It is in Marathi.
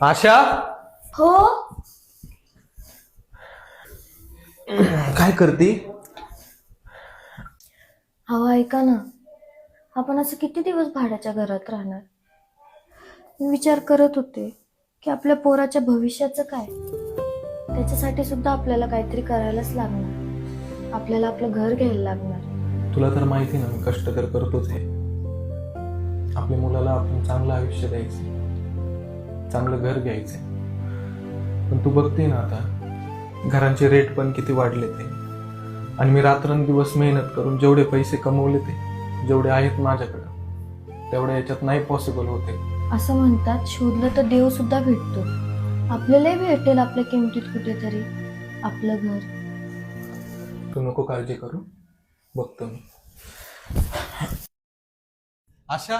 आशा, हो. काय करती? हवा ऐका ना, आपण असं किती दिवस भाड्याच्या घरात राहणार? मी विचार करत होते की आपल्या पोराच्या भविष्याचं काय. त्याच्यासाठी सुद्धा आपल्याला काहीतरी करायलाच लागणार. आपल्याला आपलं घर घ्यायला लागणार. तुला तर माहिती ना, मी कष्ट तर करतोच आहे. आपल्या मुलाला आपण चांगलं आयुष्य द्यायचं, चांगलं घर घ्यायचं. पण तू बघते ना आता घरांचे रेट पण किती वाढले ते. आणि मी रात्रंदिवस मेहनत करून जेवढे पैसे कमवले ते, जेवढे आहेत माझ्याकडं, तेवढ्या याच्यात नाही पॉसिबल होते. असं म्हणतात, शोधलं तर देव सुद्धा भेटतो. आपल्यालाही भेटेल आपल्या किमतीत कुठेतरी आपलं घर. तू नको काळजी करू, बघतो मी. आशा,